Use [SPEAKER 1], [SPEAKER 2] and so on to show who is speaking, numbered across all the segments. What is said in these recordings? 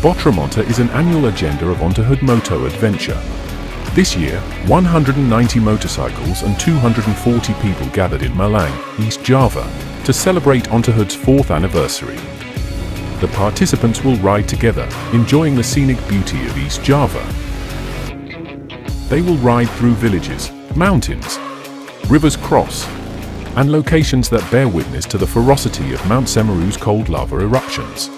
[SPEAKER 1] Botramonte is an annual agenda of Ontohood Moto Adventure. This year, 190 motorcycles and 240 people gathered in Malang, East Java, to celebrate Ontohood's 4th anniversary. The participants will ride together, enjoying the scenic beauty of East Java. They will ride through villages, mountains, rivers cross, and locations that bear witness to the ferocity of Mount Semeru's cold lava eruptions.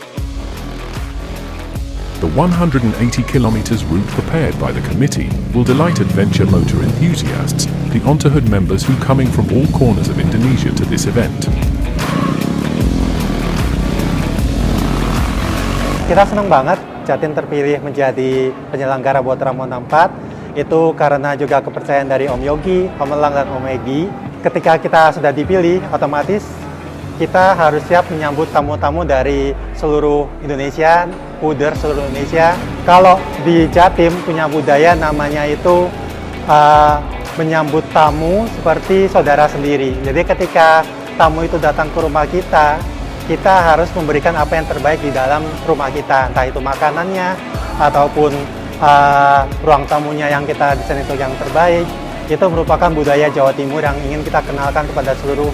[SPEAKER 1] The 180 kilometers route prepared by the committee will delight adventure motor enthusiasts, the Ontohood members who coming from all corners of Indonesia to this event.
[SPEAKER 2] Kita senang banget Jatim terpilih menjadi penyelenggara Botramonte 4. Itu karena juga kepercayaan dari Om Yogi, Om Elang, dan Om Egi. Ketika kita sudah dipilih, otomatis kita harus siap menyambut tamu-tamu dari seluruh Indonesia, puder seluruh Indonesia. Kalau di Jatim punya budaya namanya itu menyambut tamu seperti saudara sendiri. Jadi ketika tamu itu datang ke rumah kita harus memberikan apa yang terbaik di dalam rumah kita. Entah itu makanannya, ataupun ruang tamunya yang kita desain itu yang terbaik. Itu merupakan budaya Jawa Timur yang ingin kita kenalkan kepada seluruh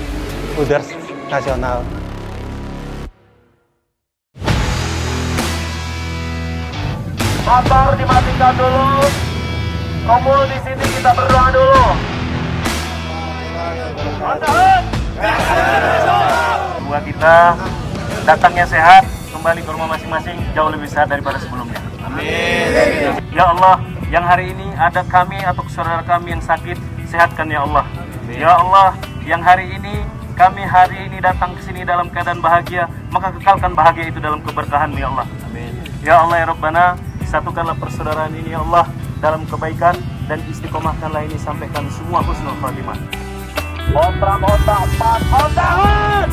[SPEAKER 2] puders nasional.
[SPEAKER 3] Motor dimatikan dulu. Kumpul di sini, kita berdoa dulu. Semoga kita datangnya sehat, kembali ke rumah masing-masing jauh lebih besar daripada sebelumnya. Amin. Ya Allah, yang hari ini ada kami atau saudara kami yang sakit, sehatkan ya Allah. Amin. Ya Allah, yang hari ini kami datang ke sini dalam keadaan bahagia, maka kekalkan bahagia itu dalam keberkahan ya Allah. Amin. Ya Allah ya Rabbana, satukanlah persaudaraan ini ya Allah dalam kebaikan dan istiqomahkanlah ini sampai kami semua husnul khatimah. Botramonte 4 Ontohood!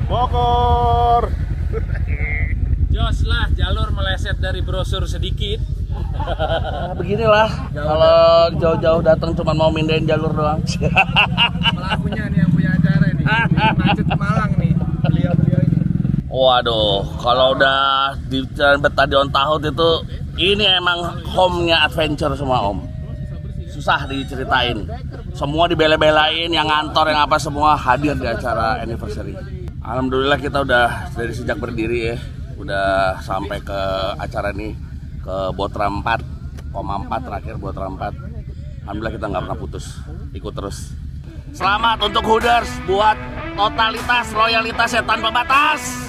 [SPEAKER 4] Bogor. Jos lah, jalur meleset dari brosur sedikit.
[SPEAKER 5] Beginilah kalau jauh-jauh datang cuma mau mindahin jalur doang.
[SPEAKER 4] Pelakunya nih yang punya acara nih. Macet Malang nih. Beliau-beliau ini.
[SPEAKER 5] Waduh, kalau udah di Jalan Betadi Ontohood itu ini emang home-nya adventure semua Om. Susah diceritain. Semua dibela-belain, yang ngantor, yang apa semua hadir di acara anniversary. Alhamdulillah kita udah dari sejak berdiri ya, udah sampai ke acara ini, ke Botramonte 4 terakhir buat rampat. Alhamdulillah kita nggak pernah putus, ikut terus. Selamat untuk Hooders buat totalitas loyalitasnya tanpa batas.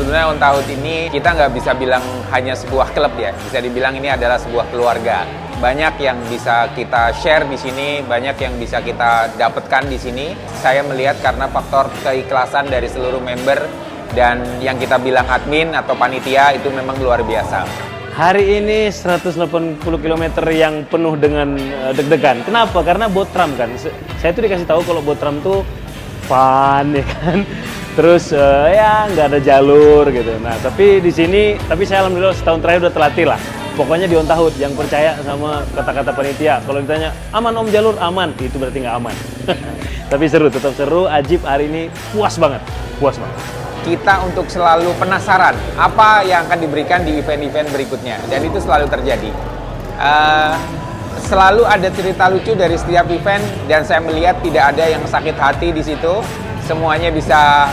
[SPEAKER 4] Sebenarnya On Tahut ini kita nggak bisa bilang hanya sebuah klub ya, bisa dibilang ini adalah sebuah keluarga. Banyak yang bisa kita share di sini, banyak yang bisa kita dapatkan di sini. Saya melihat karena faktor keikhlasan dari seluruh member dan yang kita bilang admin atau panitia itu memang luar biasa.
[SPEAKER 3] Hari ini 180 km yang penuh dengan deg-degan. Kenapa? Karena Botram kan. Saya tuh dikasih tahu kalau Botram tuh fun ya kan. Terus ya nggak ada jalur gitu. Nah tapi di sini, tapi saya alhamdulillah setahun terakhir udah terlatih lah. Pokoknya di On Tahut yang percaya sama kata-kata panitia. Kalau ditanya aman om jalur aman, itu berarti nggak aman. Tapi seru, tetap seru. Ajib hari ini puas banget, puas banget.
[SPEAKER 4] Kita untuk selalu penasaran apa yang akan diberikan di event-event berikutnya, dan itu selalu terjadi. Selalu ada cerita lucu dari setiap event, dan saya melihat tidak ada yang sakit hati di situ. Semuanya bisa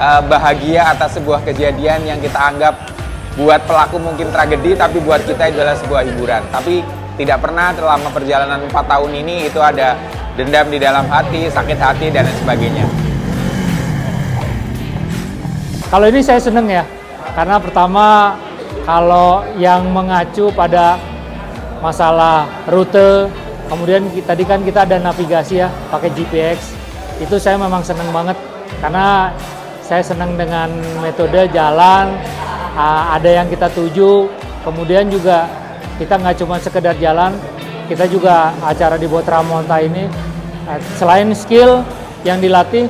[SPEAKER 4] bahagia atas sebuah kejadian yang kita anggap buat pelaku mungkin tragedi, tapi buat kita adalah sebuah hiburan. Tapi tidak pernah selama perjalanan 4 tahun ini itu ada dendam di dalam hati, sakit hati, dan lain sebagainya.
[SPEAKER 6] Kalau ini saya seneng ya, karena pertama kalau yang mengacu pada masalah rute, kemudian tadi kan kita ada navigasi ya, pakai GPX, itu saya memang seneng banget, karena saya seneng dengan metode jalan, ada yang kita tuju, kemudian juga kita nggak cuma sekedar jalan, kita juga acara di Botramonta ini, selain skill yang dilatih,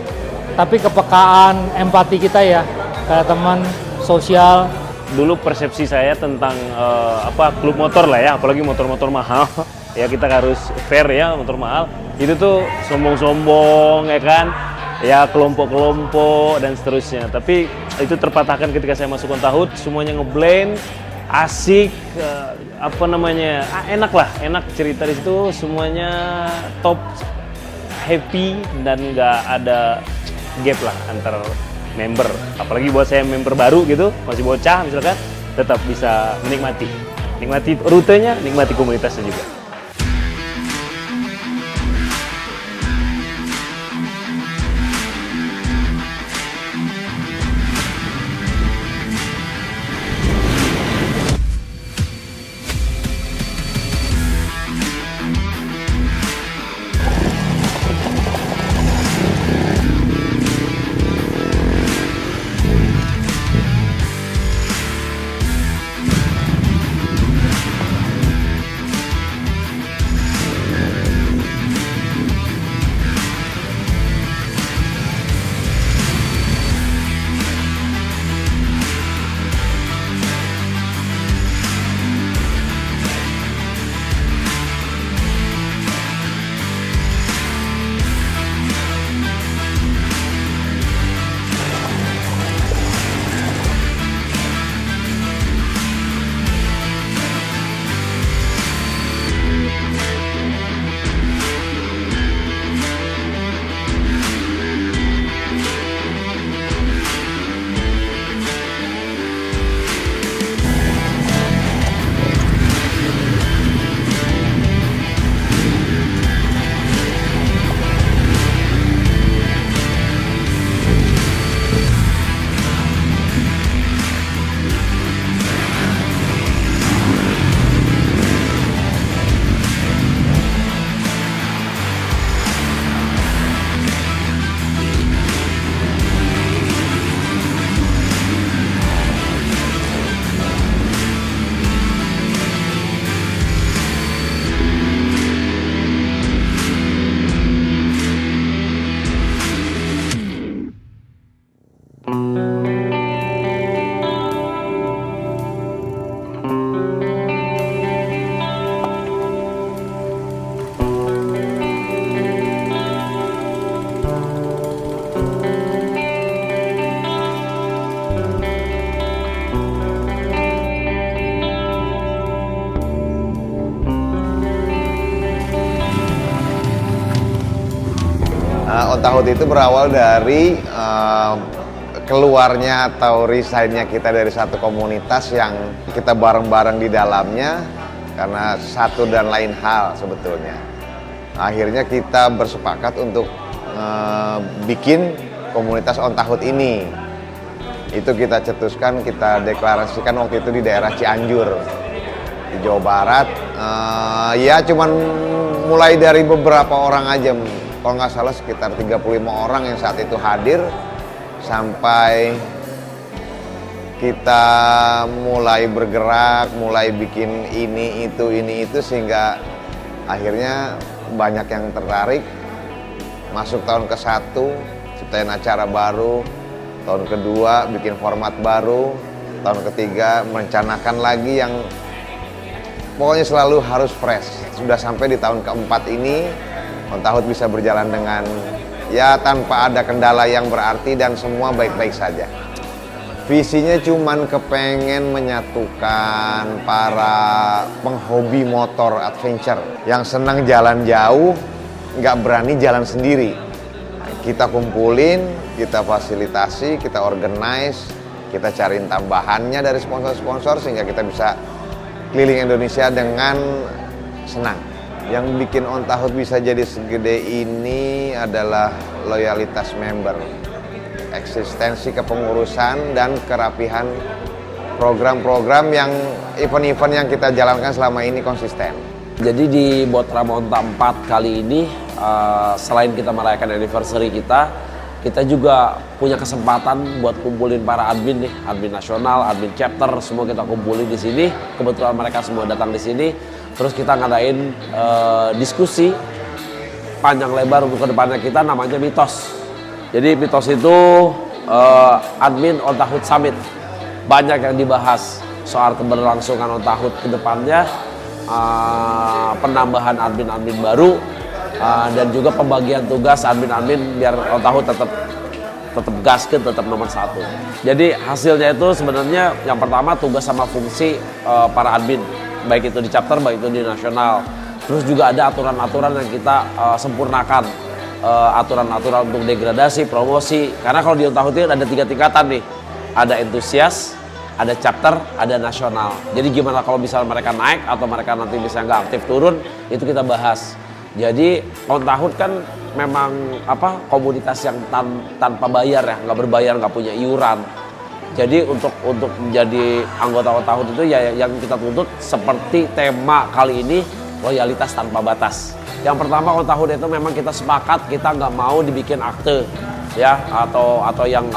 [SPEAKER 6] tapi kepekaan empati kita ya, kayak teman sosial.
[SPEAKER 3] Dulu persepsi saya tentang klub motor lah ya, apalagi motor-motor mahal. Ya kita harus fair ya, motor mahal. Itu tuh sombong-sombong ya kan, ya kelompok-kelompok dan seterusnya. Tapi itu terpatahkan ketika saya masuk On Tahut, semuanya ngeblend, asik, enak lah, enak cerita di situ, semuanya top, happy, dan nggak ada gap lah antar member. Apalagi buat saya member baru gitu, masih bocah misalkan, tetap bisa menikmati rutenya, nikmati komunitasnya juga.
[SPEAKER 7] On Tahut itu berawal dari keluarnya atau resign-nya kita dari satu komunitas yang kita bareng-bareng di dalamnya karena satu dan lain hal sebetulnya. Akhirnya kita bersepakat untuk bikin komunitas On Tahut ini. Itu kita cetuskan, kita deklarasikan waktu itu di daerah Cianjur di Jawa Barat. Ya cuman mulai dari beberapa orang aja, kalau nggak salah sekitar 35 orang yang saat itu hadir, sampai kita mulai bergerak, mulai bikin ini itu sehingga akhirnya banyak yang tertarik. Masuk tahun ke-1, ciptain acara baru, tahun kedua bikin format baru, tahun ketiga merencanakan lagi yang pokoknya selalu harus fresh. Sudah sampai di tahun keempat ini, On Tahut bisa berjalan dengan ya tanpa ada kendala yang berarti dan semua baik-baik saja. Visinya cuman kepengen menyatukan para penghobi motor adventure yang senang jalan jauh, nggak berani jalan sendiri. Kita kumpulin, kita fasilitasi, kita organize, kita cariin tambahannya dari sponsor-sponsor sehingga kita bisa keliling Indonesia dengan senang. Yang bikin On Tahut bisa jadi segede ini adalah loyalitas member, eksistensi kepengurusan dan kerapihan program-program yang event-event yang kita jalankan selama ini konsisten.
[SPEAKER 8] Jadi di Botramonta 4 kali ini, selain kita merayakan anniversary kita juga punya kesempatan buat kumpulin para admin nih, admin nasional, admin chapter, semua kita kumpulin di sini. Kebetulan mereka semua datang di sini. Terus kita ngadain diskusi panjang lebar untuk kedepannya kita, namanya Mitos. Jadi Mitos itu admin On Tahut Summit. Banyak yang dibahas soal keberlangsungan On Tahut kedepannya, penambahan admin-admin baru, dan juga pembagian tugas admin-admin biar On Tahut tetap gaskeun, tetap nomor 1. Jadi hasilnya itu sebenarnya yang pertama tugas sama fungsi para admin, baik itu di chapter, baik itu di nasional. Terus juga ada aturan-aturan yang kita sempurnakan, aturan-aturan untuk degradasi, promosi. Karena kalau di On Tahut itu ada 3 tingkatan nih, ada entusias, ada chapter, ada nasional. Jadi gimana kalau misalnya mereka naik atau mereka nanti bisa nggak aktif turun, itu kita bahas. Jadi On Tahut kan memang komunitas yang tanpa bayar ya, nggak berbayar, nggak punya iuran. Jadi untuk menjadi anggota On Tahut itu ya yang kita tuntut seperti tema kali ini, loyalitas tanpa batas. Yang pertama On Tahut itu memang kita sepakat kita nggak mau dibikin akte ya atau yang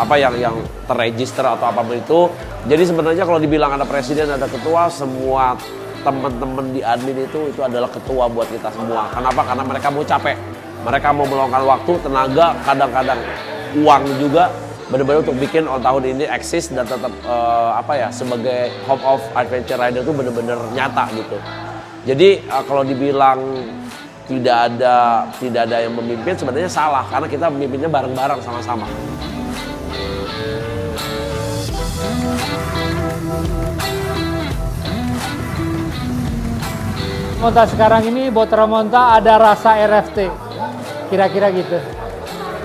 [SPEAKER 8] terregister atau apapun itu. Jadi sebenarnya kalau dibilang ada presiden, ada ketua, semua teman-teman di admin itu adalah ketua buat kita semua. Kenapa? Karena mereka mau capek, mereka mau meluangkan waktu, tenaga, kadang-kadang uang juga, benar-benar untuk bikin On Tahut ini eksis dan tetap sebagai home of adventure rider itu benar-benar nyata gitu. Jadi kalau dibilang tidak ada yang memimpin, sebenarnya salah, karena kita memimpinnya bareng-bareng sama-sama.
[SPEAKER 6] Monta sekarang ini Botramonta ada rasa RFT, kira-kira gitu.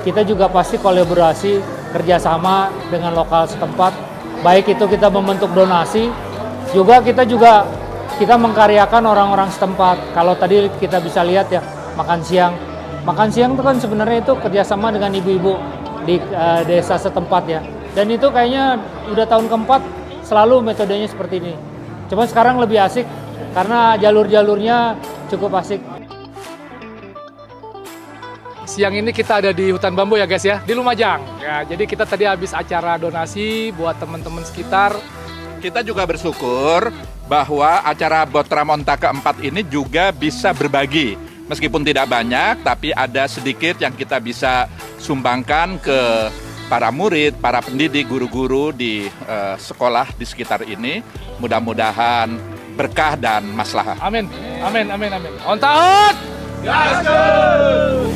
[SPEAKER 6] Kita juga pasti kolaborasi, kerjasama dengan lokal setempat. Baik itu kita membentuk donasi, juga kita mengkaryakan orang-orang setempat. Kalau tadi kita bisa lihat ya, makan siang itu kan sebenarnya itu kerjasama dengan ibu-ibu di desa setempat ya. Dan itu kayaknya udah tahun keempat selalu metodenya seperti ini. Cuma sekarang lebih asik karena jalur-jalurnya cukup asik.
[SPEAKER 9] Siang ini kita ada di hutan bambu ya guys ya, di Lumajang. Ya, jadi kita tadi habis acara donasi buat teman-teman sekitar.
[SPEAKER 10] Kita juga bersyukur bahwa acara Botramonta keempat ini juga bisa berbagi. Meskipun tidak banyak, tapi ada sedikit yang kita bisa sumbangkan ke para murid, para pendidik, guru-guru di sekolah di sekitar ini. Mudah-mudahan berkah dan maslahah.
[SPEAKER 9] Amin, amin, amin, amin. On Tahut! Gaskeun!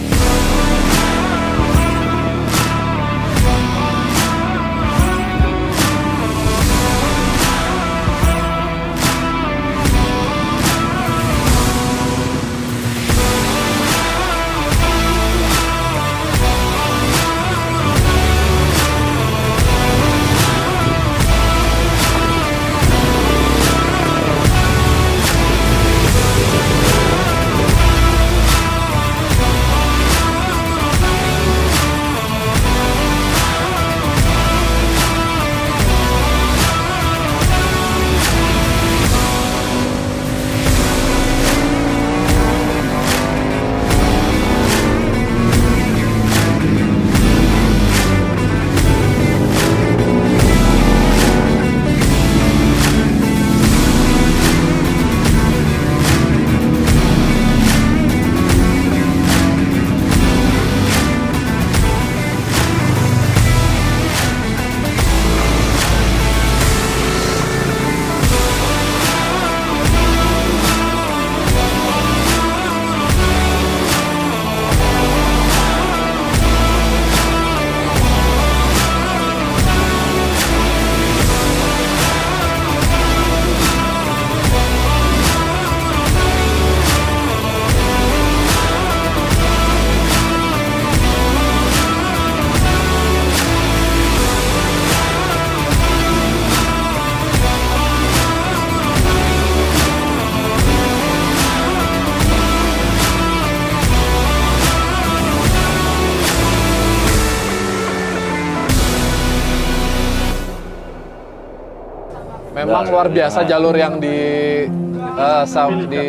[SPEAKER 11] Memang luar biasa jalur yang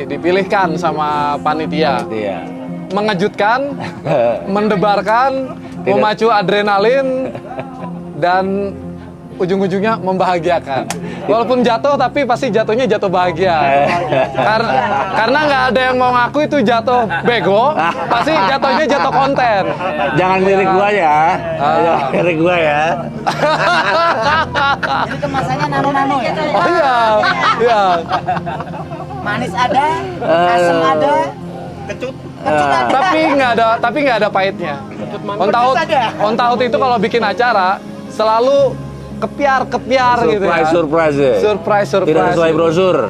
[SPEAKER 11] dipilihkan sama panitia. Mengejutkan, mendebarkan, memacu adrenalin, dan ujung-ujungnya membahagiakan. Walaupun jatuh, tapi pasti jatuhnya jatuh bahagia. Karena nggak ada yang mau ngaku itu jatuh bego, pasti jatuhnya jatuh konten.
[SPEAKER 8] Jangan lirik gua ya. Lirik gua ya.
[SPEAKER 12] Ini kemasannya nano-nano ya?
[SPEAKER 11] Oh iya.
[SPEAKER 12] Manis ada, asam ada, kecut ada.
[SPEAKER 11] Tapi nggak ada pahitnya. On Tahut itu kalau bikin acara selalu kepiar gitu ya. Surprise.
[SPEAKER 8] Tidak sesuai brosur.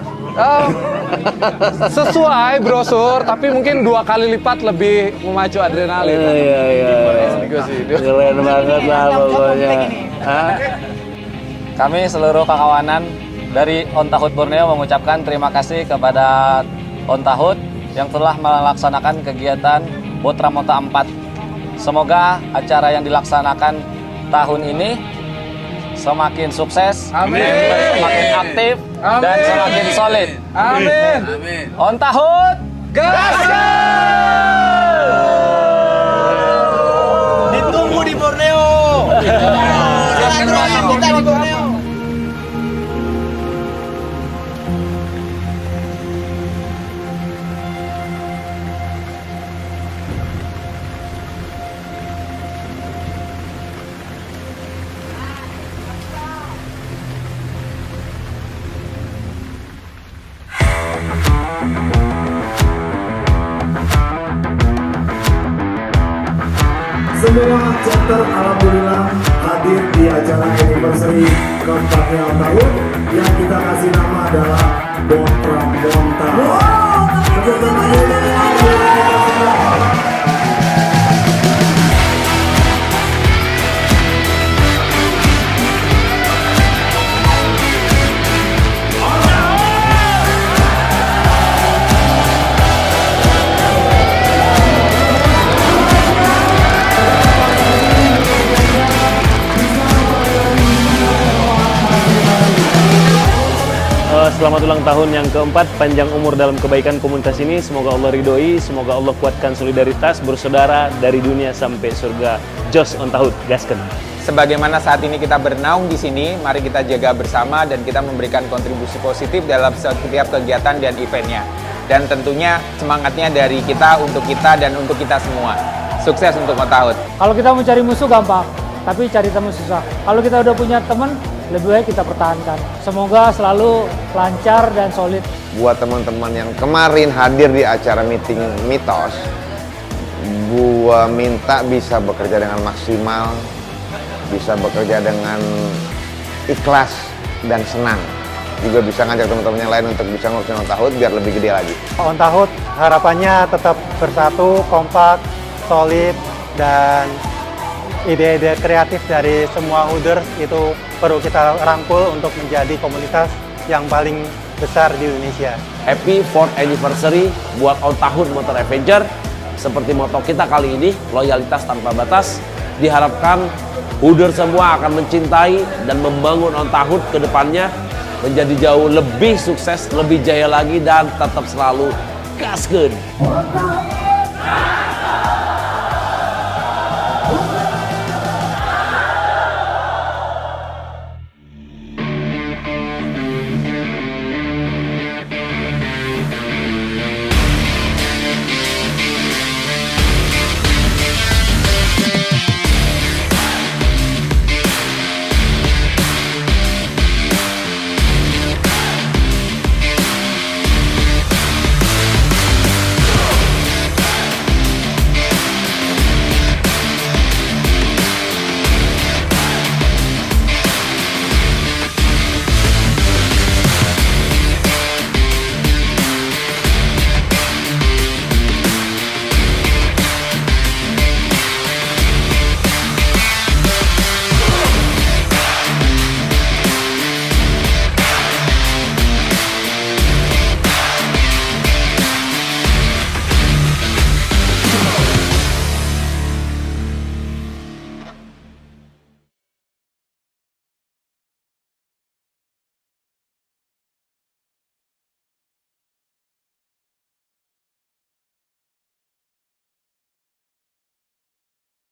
[SPEAKER 11] Sesuai brosur, tapi mungkin 2 kali lipat lebih memacu adrenalin.
[SPEAKER 8] Iya. Keren banget lah pokoknya.
[SPEAKER 13] Kami seluruh kawanan dari On Tahut Borneo mengucapkan terima kasih kepada On Tahut yang telah melaksanakan kegiatan Botramonta 4. Semoga acara yang dilaksanakan tahun ini semakin sukses, semakin aktif, dan semakin solid.
[SPEAKER 11] Amin.
[SPEAKER 13] On Tahut, gaskan!
[SPEAKER 12] Ditunggu di Borneo. Silaturahim kita di Borneo.
[SPEAKER 14] Semua chapter alhamdulillah hadir di acara anniversary keempatnya On Tahut yang kita kasih nama adalah Botramonta.
[SPEAKER 15] Selamat ulang tahun yang keempat, panjang umur dalam kebaikan komunitas ini. Semoga Allah ridhoi, semoga Allah kuatkan solidaritas bersaudara dari dunia sampai surga. Jos On Tahut, gasken.
[SPEAKER 4] Sebagaimana saat ini kita bernaung di sini, mari kita jaga bersama dan kita memberikan kontribusi positif dalam setiap kegiatan dan eventnya. Dan tentunya semangatnya dari kita, untuk kita, dan untuk kita semua. Sukses untuk On Tahut.
[SPEAKER 6] Kalau kita mencari musuh gampang, tapi cari teman susah. Kalau kita udah punya teman, lebih baik kita pertahankan. Semoga selalu lancar dan solid.
[SPEAKER 7] Buat teman-teman yang kemarin hadir di acara meeting Mitos, gua minta bisa bekerja dengan maksimal, bisa bekerja dengan ikhlas dan senang. Juga bisa ngajak teman-teman yang lain untuk bisa ngurusin On Tahut biar lebih gede lagi.
[SPEAKER 2] On Tahut harapannya tetap bersatu, kompak, solid, dan ide-ide kreatif dari semua Hooders itu perlu kita rangkul untuk menjadi komunitas yang paling besar di Indonesia.
[SPEAKER 8] Happy 4th anniversary buat On Tahut Motor Adventure. Seperti moto kita kali ini, loyalitas tanpa batas. Diharapkan Hooders semua akan mencintai dan membangun On Tahut ke depannya menjadi jauh lebih sukses, lebih jaya lagi, dan tetap selalu gaskeun.